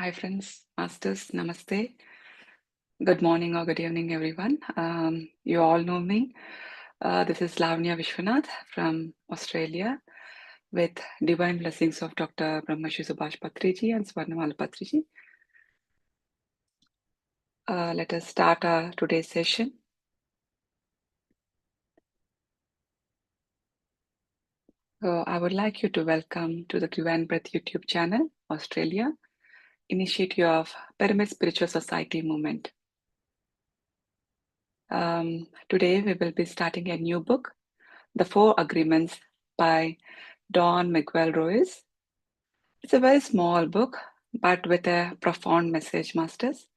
Hi, friends, masters, namaste. Good morning or good evening, everyone. You all know me. This is Lavanya Viswanath from Australia with divine blessings of Dr. Brahmashi Subhash Patriji and Swarnamal Patriji. Let us start our today's session. So I would like you to welcome to the Divine Breath YouTube channel, Australia, initiative of Pyramid Spiritual Society movement. Today we will be starting a new book, The Four Agreements by Don Miguel Ruiz. It's a very small book, but with a profound message, masters.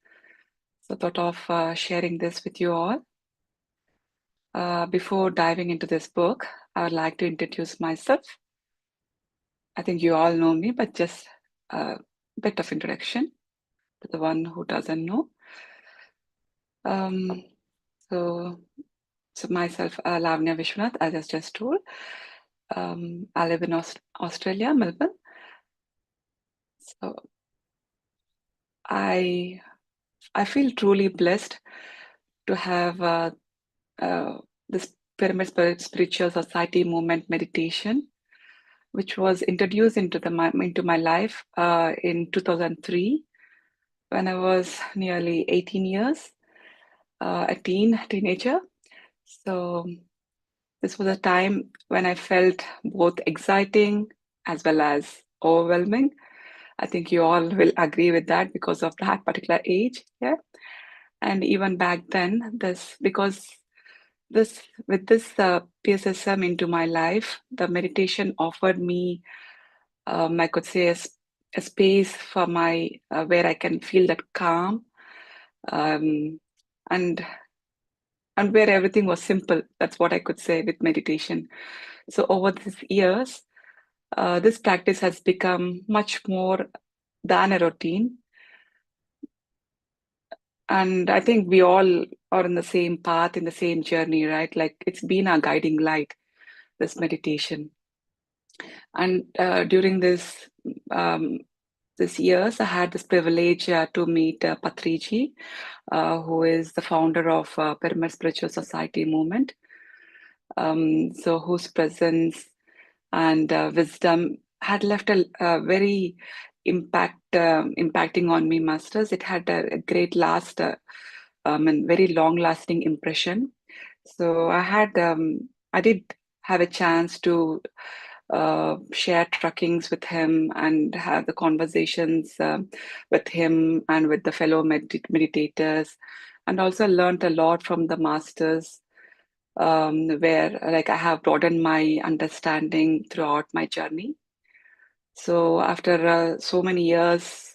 So thought of sharing this with you all. Before diving into this book, I would like to introduce myself. I think you all know me, but just a bit of introduction to the one who doesn't know. Um, so, myself, Lavanya Vishwanath, as I just told. I live in Australia, Melbourne. So I feel truly blessed to have this Pyramid Spiritual Society movement meditation, which was introduced into my life in 2003 when I was nearly 18 years, a teenager. So this was a time when I felt both exciting as well as overwhelming. I think you all will agree with that because of that particular age. Yeah. And even back then, because this with this PSSM into my life, the meditation offered me, I could say, a space for my where I can feel that calm, um, and and where everything was simple. That's what I could say with meditation. So over these years, this practice has become much more than a routine. And I think we all are in the same path, in the same journey, right? Like it's been our guiding light, this meditation. And during um, this years, I had this privilege to meet Patriji, who is the founder of Pyramid Spiritual Society movement. So whose presence and wisdom had left a very impacting on me, masters. It had a great and very long lasting impression. So I did have a chance to share truckings with him and have the conversations with him and with the fellow meditators, and also learned a lot from the masters, where like I have broadened my understanding throughout my journey. So after so many years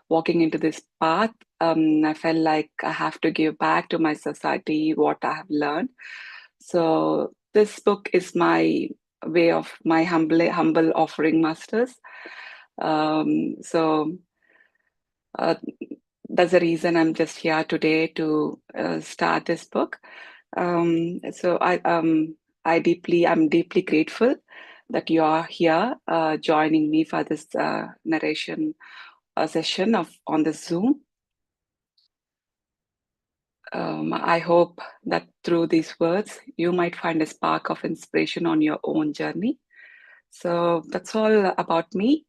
walking into this path, I felt like I have to give back to my society what I have learned. So this book is my way of my humble offering, masters. So uh, that's the reason I'm just here today to start this book. So I'm deeply grateful that you are here joining me for this narration session on the Zoom. I hope that through these words, you might find a spark of inspiration on your own journey. So that's all about me.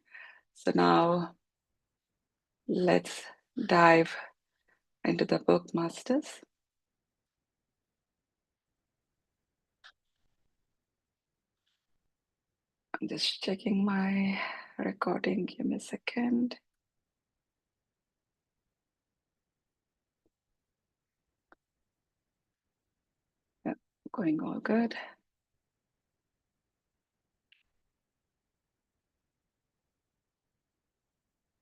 So now let's dive into the book, Masters. I'm just checking my recording. Give me a second. Yeah, going all good.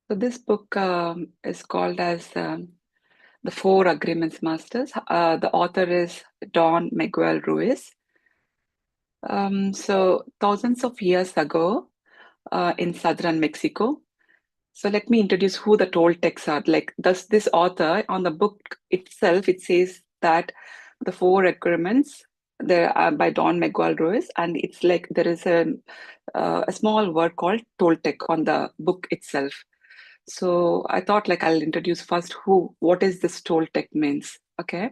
So this book is called as The Four Agreements, Masters. The author is Don Miguel Ruiz. So thousands of years ago in southern Mexico. So let me introduce who the Toltecs are. Like this author on the book itself, it says that the four agreements there are by Don Miguel Ruiz, and it's like there is a small word called Toltec on the book itself. So I thought like I'll introduce first what is this Toltec means. Okay.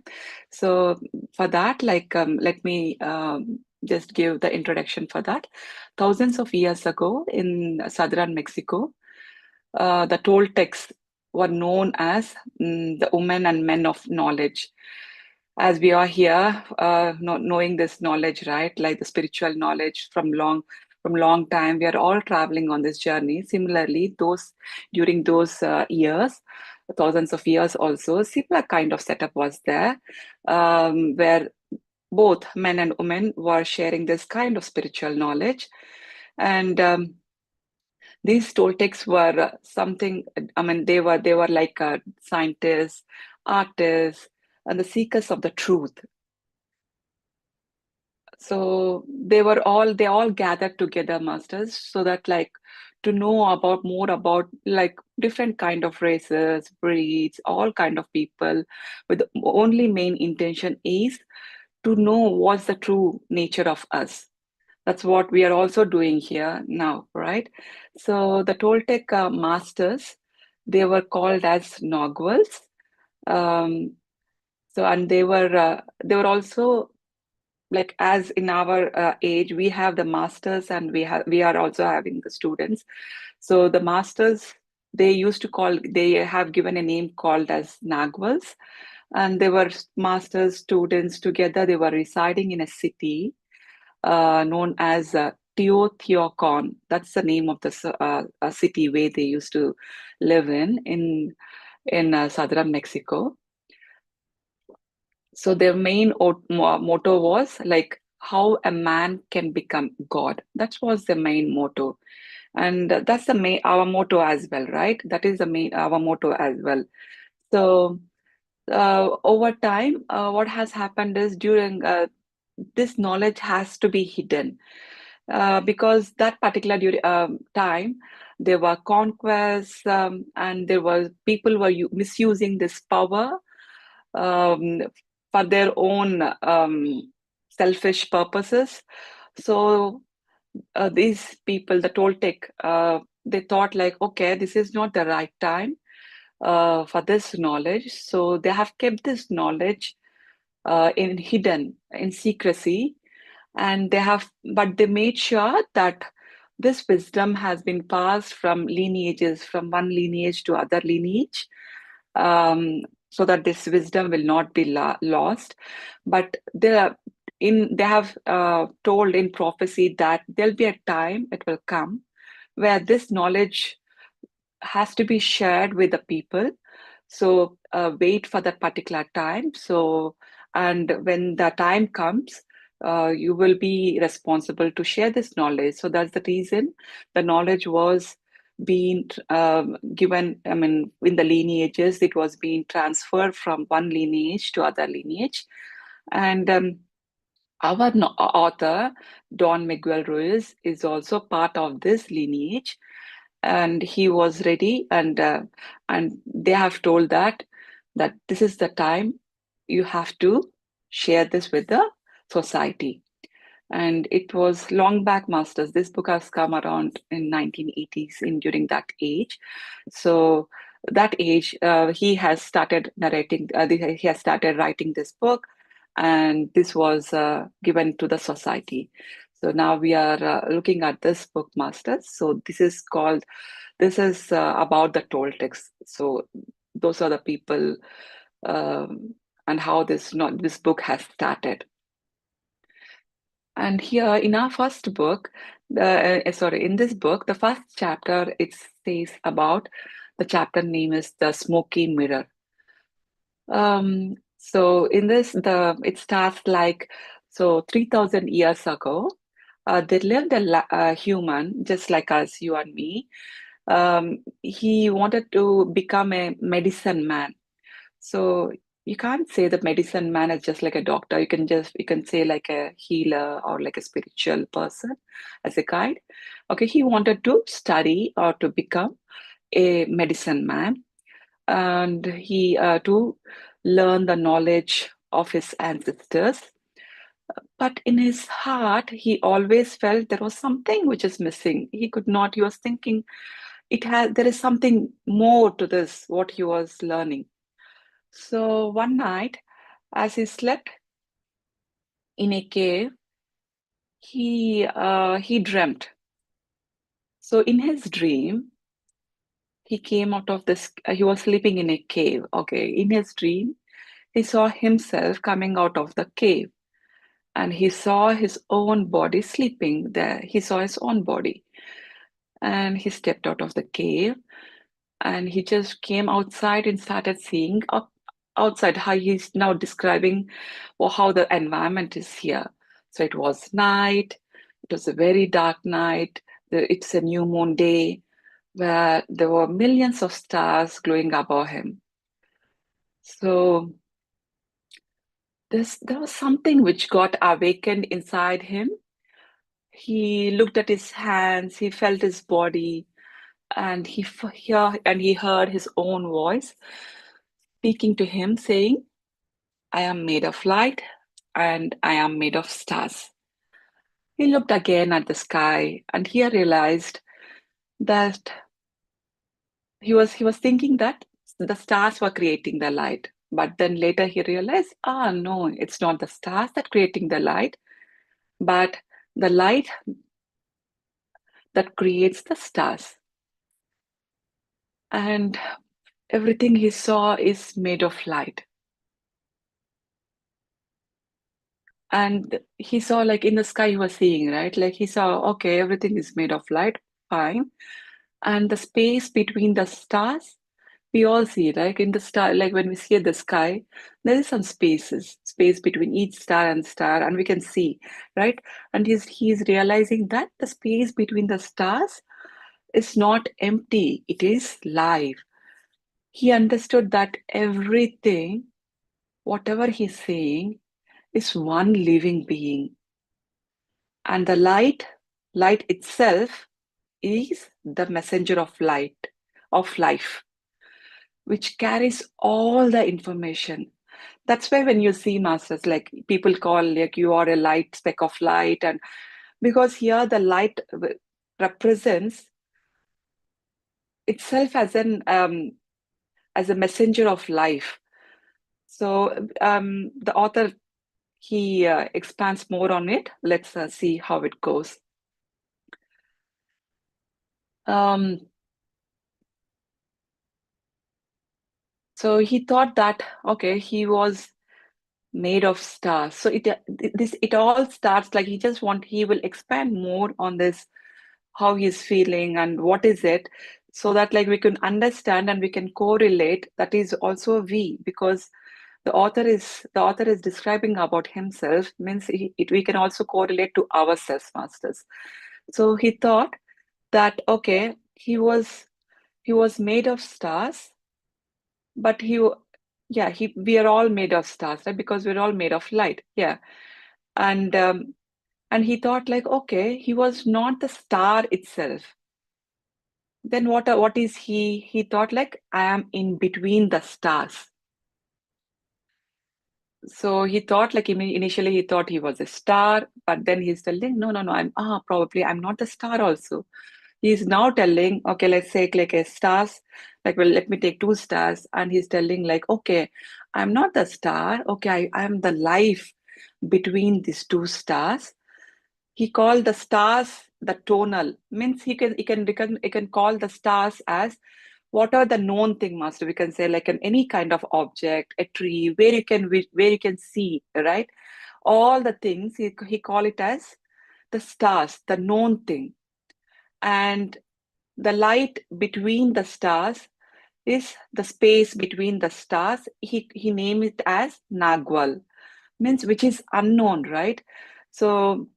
So for that, let me just give the introduction for that. Thousands of years ago in southern Mexico, the Toltecs were known as the women and men of knowledge. As we are here, knowing this knowledge, right? Like the spiritual knowledge from long time, we are all traveling on this journey. Similarly, those during those years, thousands of years also, similar kind of setup was there, where both men and women were sharing this kind of spiritual knowledge. And these Toltecs were something, I mean, they were like scientists, artists, and the seekers of the truth. So they all gathered together, masters, so that like to know about more about like different kind of races, breeds, all kind of people, with the only main intention is to know what's the true nature of us. That's what we are also doing here now, right? So the Toltec masters, they were called as Nogwals. Um, so and they were also like as in our age, we have the masters and we are also having the students. So the masters, they have given a name called as Nagwals, and they were masters students together. They were residing in a city known as Teotihuacan. That's the name of the a city where they used to live in southern Mexico. So their main motto was like how a man can become God. That was the main motto, and that's the main our motto as well, right? That is the main our motto as well. So over time, what has happened is during this knowledge has to be hidden because that particular time there were conquests and there was people were misusing this power um, for their own selfish purposes. So these people, the Toltec, they thought like, okay, this is not the right time for this knowledge. So they have kept this knowledge in hidden, in secrecy, and but they made sure that this wisdom has been passed from lineages, from one lineage to other lineage, so that this wisdom will not be lost. But they have told in prophecy that there'll be a time, it will come, where this knowledge has to be shared with the people. So wait for that particular time. So, and when the time comes, you will be responsible to share this knowledge. So that's the reason the knowledge was being given. I mean, in the lineages, it was being transferred from one lineage to other lineage. And our author, Don Miguel Ruiz, is also part of this lineage, and he was ready, and they have told that this is the time you have to share this with the society. And it was long back, masters. This book has come around in 1980s, in during that age. So that age, he has started narrating, he has started writing this book, and this was given to the society. So now we are looking at this book, masters. So this is about the Toltecs. So those are the people, and how this book has started. And here in our first book, in this book, the first chapter, it says about, the chapter name is The Smoky Mirror. So in this, it starts like, so 3,000 years ago, there lived a human just like us, you and me. He wanted to become a medicine man. So you can't say that medicine man is just like a doctor. You can say like a healer or like a spiritual person as a guide. Okay, he wanted to study or to become a medicine man, and he to learn the knowledge of his ancestors. But in his heart, he always felt there was something which is missing. He could not. He was thinking, there is something more to this, what he was learning. So one night, as he slept in a cave, he dreamt. So in his dream, he came out of this, he was sleeping in a cave. Okay. In his dream, he saw himself coming out of the cave and he saw his own body sleeping there. He saw his own body and he stepped out of the cave and he just came outside and started seeing up outside how he's now describing or how the environment is here. So it was night, it was a very dark night, it's a new moon day where there were millions of stars glowing above him. So there was something which got awakened inside him. He looked at his hands, he felt his body, and he heard his own voice speaking to him, saying, "I am made of light, and I am made of stars." He looked again at the sky, and he realized that he was thinking that the stars were creating the light. But then later he realized, no, it's not the stars that creating the light, but the light that creates the stars. And everything he saw is made of light. And he saw, like in the sky, he was seeing, right? Like he saw, okay, everything is made of light, fine. And the space between the stars, we all see, like in the star, like when we see the sky, there is some space between each star and star, and we can see, right? And he's realizing that the space between the stars is not empty, it is live. He understood that everything, whatever he's saying, is one living being. And the light itself is the messenger of light, of life, which carries all the information. That's why when you see masters, like people call like you are a light speck of light, and because here the light represents itself as a messenger of life. So the author he expands more on it. Let's see how it goes. Um, so he thought that okay, he was made of stars. So it all starts like he will expand more on this how he's feeling and what is it, so that like we can understand and we can correlate. That is also we, because the author is describing about himself, means we can also correlate to ourselves, masters. So he thought that okay, he was made of stars, but yeah, we are all made of stars, right? Because we're all made of light, yeah. And um, and he thought like okay, he was not the star itself. Then what is he thought like I am in between the stars. So he thought like initially he thought he was a star, but then he's telling no, no, no, probably I'm not the star also. He's now telling, okay, let's say like a stars, like, well, let me take two stars. And he's telling like, okay, I'm not the star. Okay, I'm the life between these two stars. He called the stars the tonal, means he can call the stars as what are the known thing, master. We can say like any kind of object, a tree, where you can see, right? All the things he call it as the stars, the known thing. And the light between the stars is the space between the stars. He named it as Nagwal, means which is unknown, right? So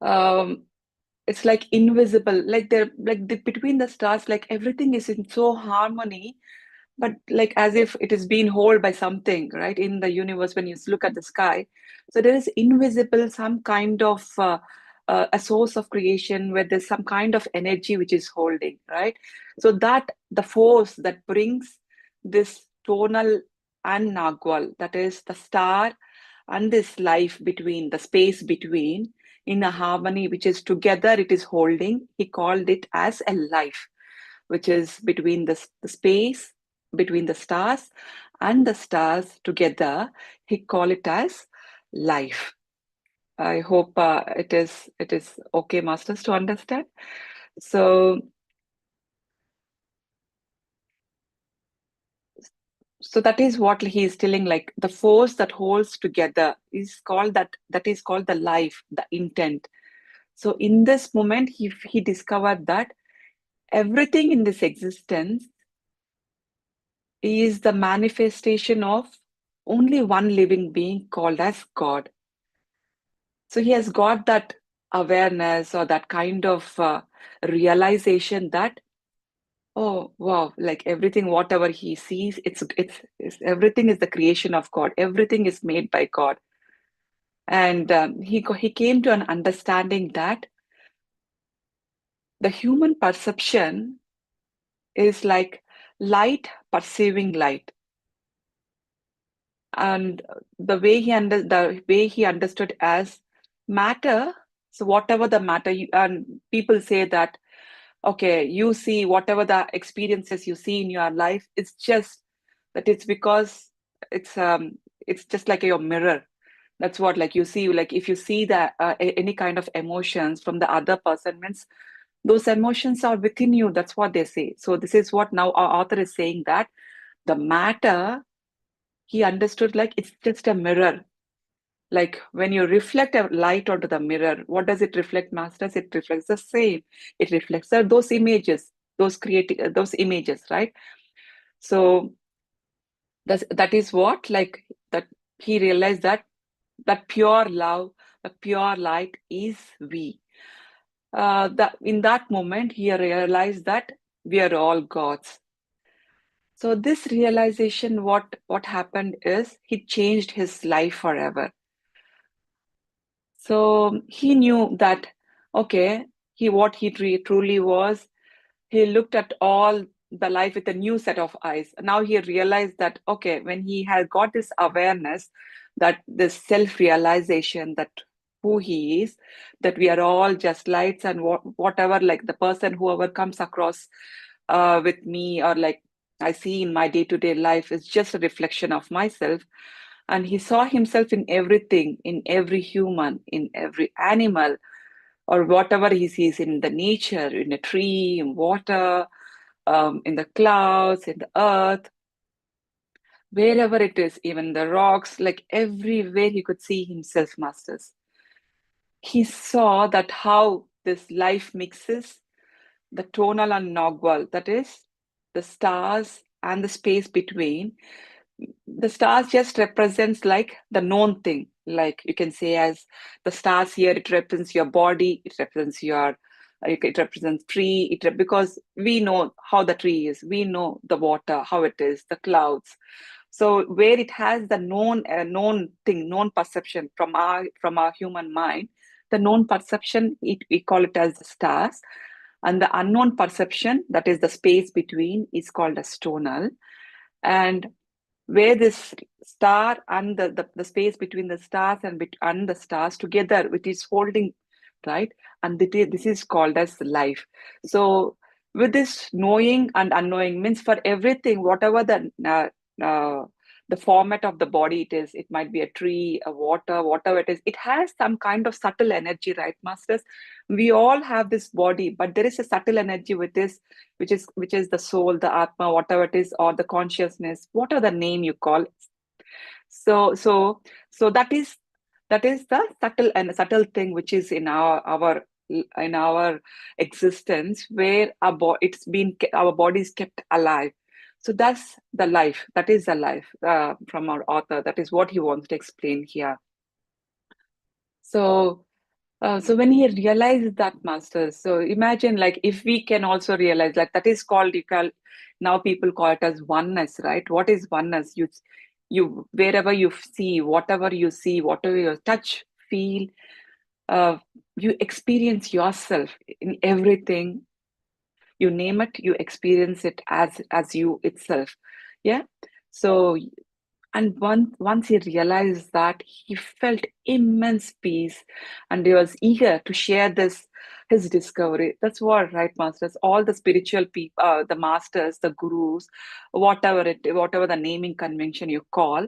um, it's like invisible, like between the stars, like everything is in so harmony, but like as if it is being held by something, right? In the universe, when you look at the sky, so there is invisible some kind of a source of creation where there's some kind of energy which is holding, right? So that the force that brings this tonal and Nagwal, that is the star and this life between, the space between, in a harmony which is together, it is holding. He called it as a life. which is between the space between the stars and the stars together. He call it as life. I hope it is okay, masters, to understand. So so that is what he is telling, like the force that holds together is called that is called the life, the intent. So in this moment, he discovered that everything in this existence is the manifestation of only one living being called as God. So he has got that awareness or that kind of realization that, oh wow, like everything, whatever he sees, it's everything is the creation of God. Everything is made by God. And he came to an understanding that the human perception is like light perceiving light. And the way he understood as matter, so whatever the matter and people say that, okay, you see whatever the experiences you see in your life, it's just that it's because it's just like your mirror. That's what, like you see, like if you see that any kind of emotions from the other person, means those emotions are within you. That's what they say. So this is what now our author is saying, that the matter, he understood like it's just a mirror. Like when you reflect a light onto the mirror, what does it reflect, masters? It reflects the same. It reflects those images, those creative, those images, right? So that is what, like that he realized that that pure love, the pure light is we. That in that moment, he realized that we are all gods. So this realization, what happened is he changed his life forever. So he knew that, okay, what he truly was, he looked at all the life with a new set of eyes. Now he realized that, okay, when he had got this awareness, that this self-realization that who he is, that we are all just lights, and whatever, like the person, whoever comes across with me, or like I see in my day-to-day life, is just a reflection of myself. And he saw himself in everything, in every human, in every animal, or whatever he sees in the nature, in a tree, in water, in the clouds, in the earth, wherever it is, even the rocks, like everywhere he could see himself, masters. He saw that how this life mixes the tonal and nogwal, that is, the stars and the space between. The stars just represents like the known thing, like you can say as the stars here, it represents your body, it represents your it represents tree, because we know how the tree is, we know the water how it is, the clouds. So where it has the known thing, known perception from our human mind, the known perception, we call it as the stars. And the unknown perception, that is the space between, is called as tonal. And where this star and the space between the stars and the stars together, which is holding, right? And this is called as life. So with this knowing and unknowing, means for everything, whatever uh, the format of the body it is, it might be a tree, a water, whatever it is, it has some kind of subtle energy, right, masters? We all have this body, but there is a subtle energy with this, which is the soul, the atma, whatever it is, or the consciousness, whatever the name you call. So that is the subtle thing which is in our existence, where our body is kept alive. So that's the life. That is the life, from our author. That is what he wants to explain here. So when he realized that, master, so imagine, like if we can also realize, like that is called, now people call it as oneness, right? What is oneness? You wherever you see, whatever you touch, feel, uh, you experience yourself in everything. You name it, you experience it as you itself. Yeah. So and once he realized that, he felt immense peace, and he was eager to share this his discovery. That's what, right, masters? All the spiritual people, the masters, the gurus, whatever the naming convention you call,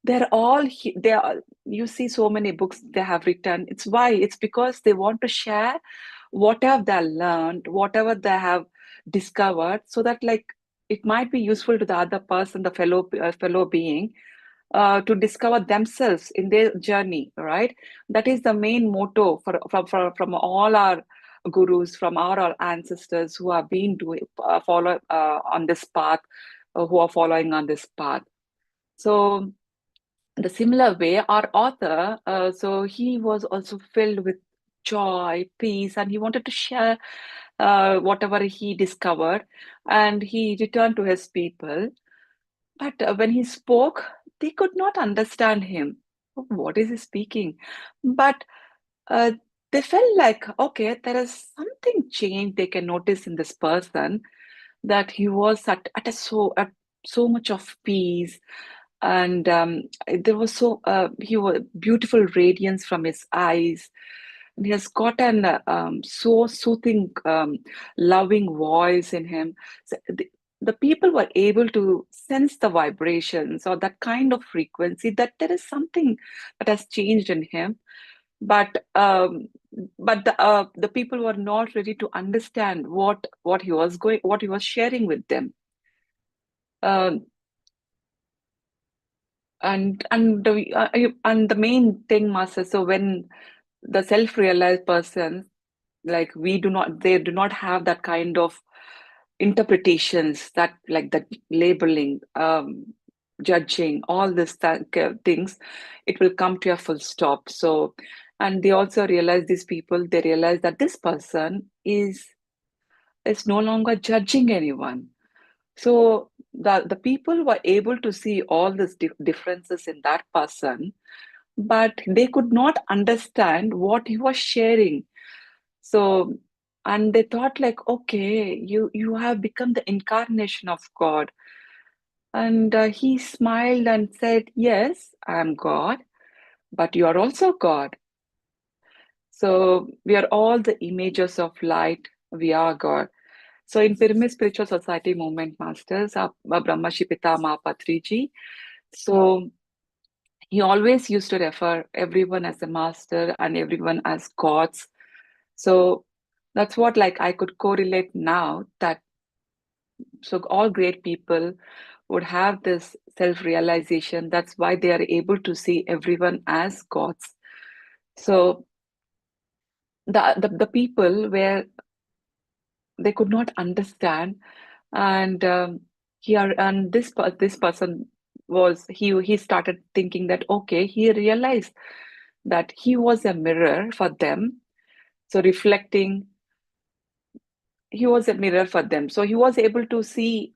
they're all they are, you see so many books they have written. It's because they want to share whatever they learned, whatever they have discovered, so that like it might be useful to the other person, the fellow being, to discover themselves in their journey, right? That is the main motto from all our gurus, from our ancestors who have been doing follow on this path, who are following on this path. So the similar way, our author, so he was also filled with joy, peace, and he wanted to share whatever he discovered, and he returned to his people. But when he spoke, they could not understand him. What is he speaking? But uh, they felt like, okay, there is something changed they can notice in this person, that he was at so much of peace, and there was he was beautiful radiance from his eyes. And he has got an so soothing, loving voice in him. So the people were able to sense the vibrations or that kind of frequency, that there is something that has changed in him. But the people were not ready to understand what he was sharing with them. Um, and the main thing, master. So when the self-realized person, like they do not have that kind of interpretations, that like that labeling, judging, all things, it will come to a full stop. So, and they also realize, these people, they realize that this person is no longer judging anyone. So the people were able to see all these differences in that person, but they could not understand what he was sharing. So, and they thought like, okay, you have become the incarnation of God. And he smiled and said, yes, I am God, but you are also God. So we are all the images of light. We are God. So in Pyramid Spiritual Society Movement Masters, Brahmashi Pitama Patriji, so he always used to refer everyone as a master and everyone as gods. So that's what like I could correlate now, that so all great people would have this self-realization. That's why they are able to see everyone as gods. So the people where they could not understand, and here and this person was he started thinking that, okay, he realized that he was a mirror for them, so reflecting, he was a mirror for them, so he was able to see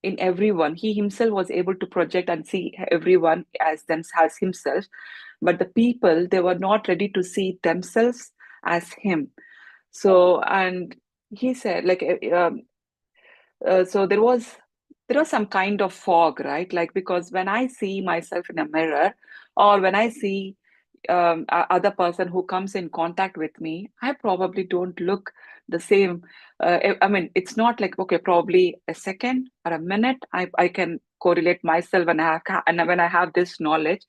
in everyone. He himself was able to project and see everyone as them as himself, but the people, they were not ready to see themselves as him. So, and he said like so there was some kind of fog, right? Like, because when I see myself in a mirror, or when I see other person who comes in contact with me, I probably don't look the same. I mean, it's not like, okay, probably a second or a minute, I can correlate myself and when I have this knowledge,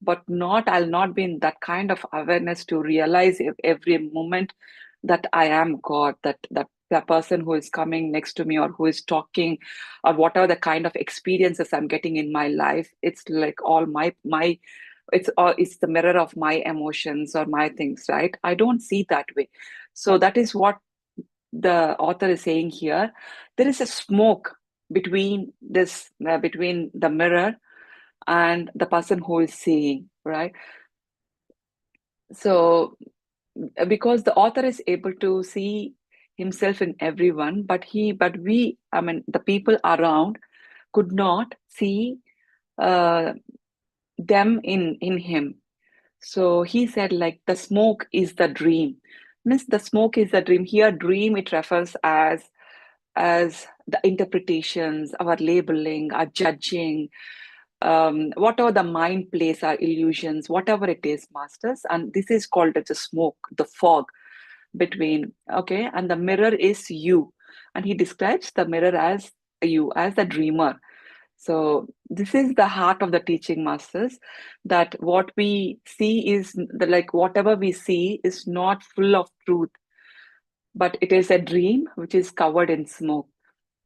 but I'll not be in that kind of awareness to realize every moment that I am God, that the person who is coming next to me, or who is talking, or whatever the kind of experiences I'm getting in my life, it's like all my it's the mirror of my emotions or my things, right? I don't see that way. So that is what the author is saying here. There is a smoke between the mirror and the person who is seeing, right? So because the author is able to see himself in everyone, but we, I mean, the people around could not see uh, them in him. So he said, like, the smoke is the dream. Means the smoke is the dream. Here, dream, it refers as the interpretations, our labeling, our judging, whatever the mind plays, our illusions, whatever it is, masters. And this is called as the smoke, the fog. between, okay, and the mirror is you. And he describes the mirror as you, as the dreamer. So this is the heart of the teaching masters, that what we see is the, like whatever we see is not full of truth, but it is a dream which is covered in smoke.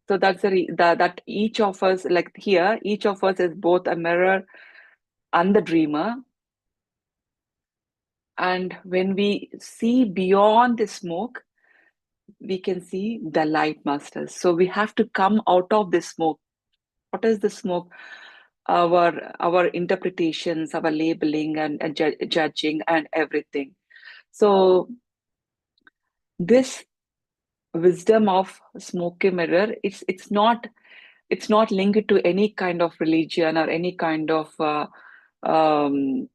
So that's that each of us, like here, each of us is both a mirror and the dreamer. And when we see beyond the smoke, we can see the light, masters. So we have to come out of the smoke. What is the smoke? Our interpretations, our labeling, and judging, and everything. So this wisdom of smoky mirror, it's not linked to any kind of religion or any kind of um,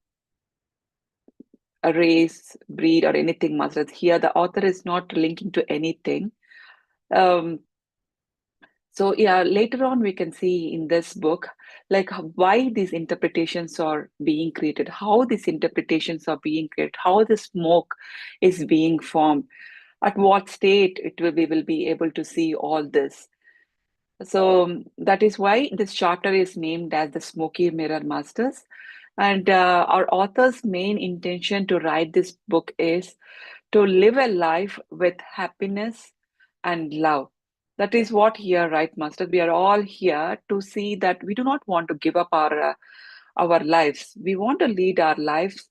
a race, breed, or anything, masters. Here, the author is not linking to anything. Um, So yeah, later on we can see in this book like why these interpretations are being created, how these interpretations are being created, how the smoke is being formed, at what state we will be able to see all this. So that is why this chapter is named as the Smoky Mirror Masters. And our author's main intention to write this book is to live a life with happiness and love. That is what here, right, Master? We are all here to see that we do not want to give up our lives. We want to lead our lives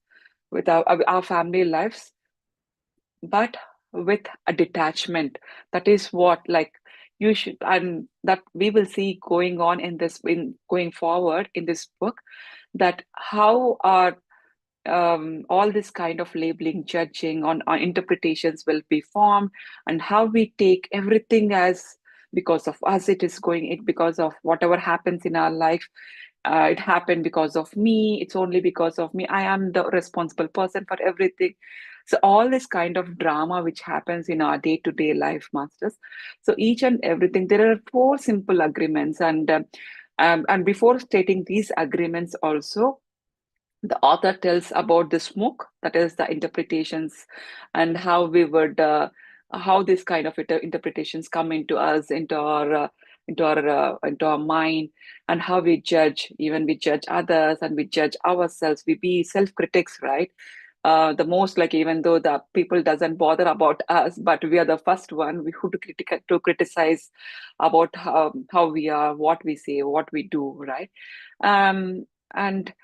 with our family lives, but with a detachment. That is what, like, you should, and that we will see going on in this, in going forward in this book, that how our all this kind of labeling, judging on interpretations will be formed, and how we take everything as because of us, it is going, it because of whatever happens in our life, it happened because of me, it's only because of me, I am the responsible person for everything. So all this kind of drama which happens in our day-to-day life, masters. So each and everything, there are four simple agreements, and before stating these agreements also, the author tells about the smoke, that is the interpretations, and how we would how this kind of interpretations come into us, into our mind, and how we judge, even we judge others and we judge ourselves, we be self-critics, right? The most, like, even though the people doesn't bother about us, but we are the first one we who to criticize about how we are, what we say, what we do, right? um and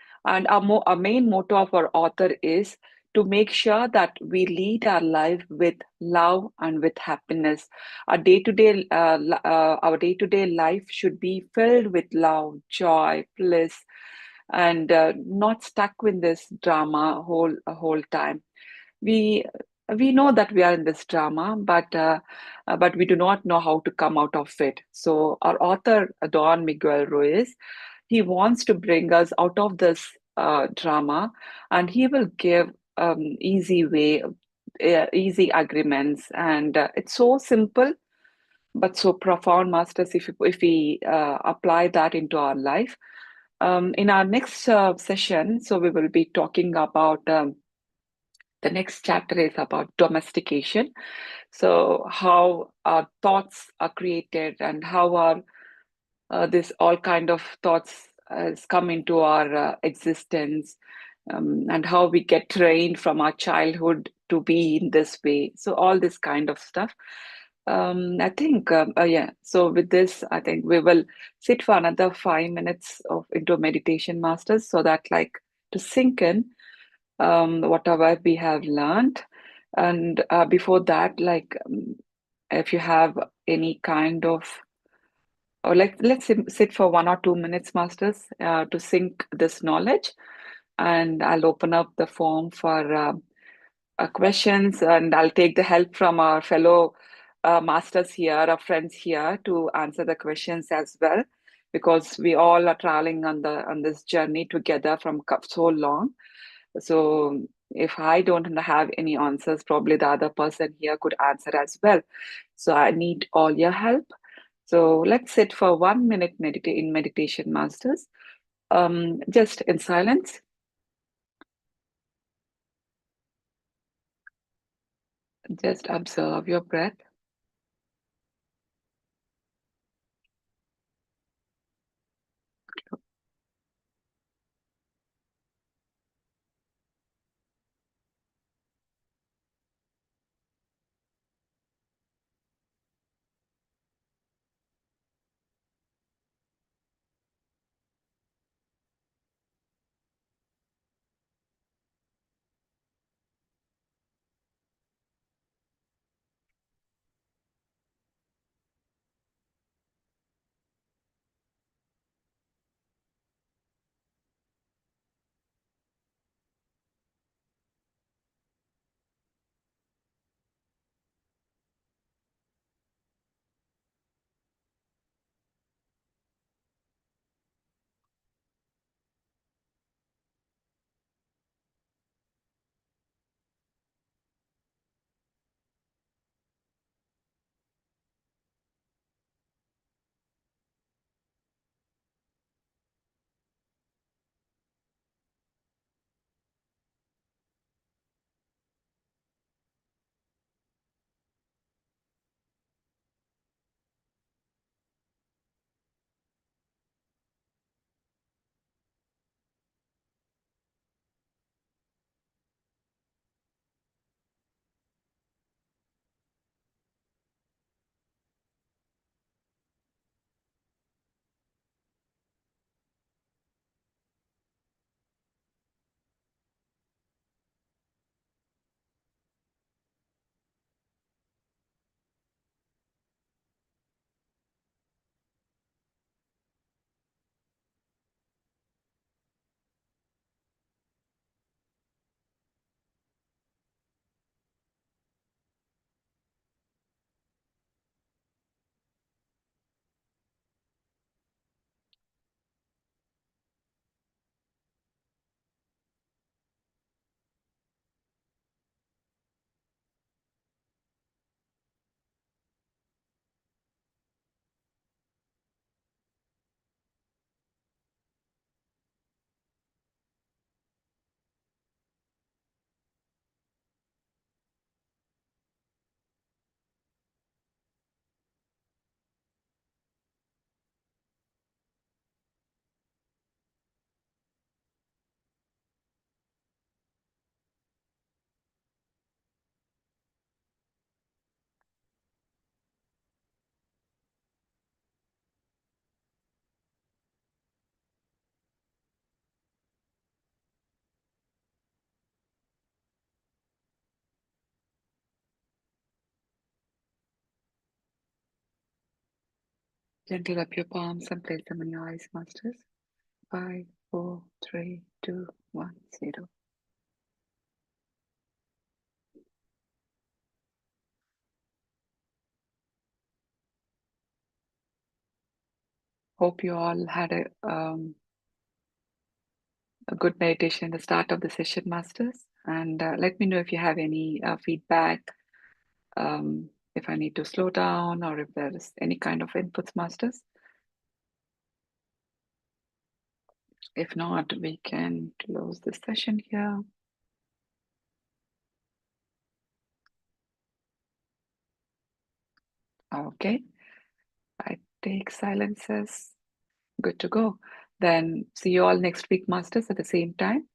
our main motto of our author is to make sure that we lead our life with love and with happiness. Our day-to-day life should be filled with love, joy, bliss, and not stuck with this drama whole time. We we know that we are in this drama, but we do not know how to come out of it. So our author, Don Miguel Ruiz, he wants to bring us out of this drama, and he will give easy way, easy agreements, and it's so simple but so profound, masters. If we apply that into our life, in our next session, so we will be talking about the next chapter is about domestication. So how our thoughts are created, and how our this all kind of thoughts has come into our existence, and how we get trained from our childhood to be in this way. So all this kind of stuff. I think, yeah. So with this, I think we will sit for another 5 minutes of into meditation, masters, so that, like, to sink in whatever we have learned. And before that, like, if you have any kind of, or like, let's sit for 1 or 2 minutes, masters, to sink this knowledge, and I'll open up the form for questions, and I'll take the help from our fellow masters here, our friends here, to answer the questions as well, because we all are traveling on this journey together from so long. So if I don't have any answers, probably the other person here could answer as well. So I need all your help. So let's sit for 1 minute in meditation, masters. Just in silence. Just observe your breath. Gently rub your palms and place them on your eyes, Masters. 5, 4, 3, 2, 1, 0. Hope you all had a good meditation at the start of the session, Masters. And let me know if you have any feedback, if I need to slow down or if there is any kind of inputs, Masters. If not, we can close the session here. Okay, I take silences. Good to go. Then see you all next week, Masters, at the same time.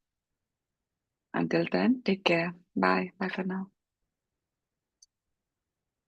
Until then, take care. Bye. Bye for now.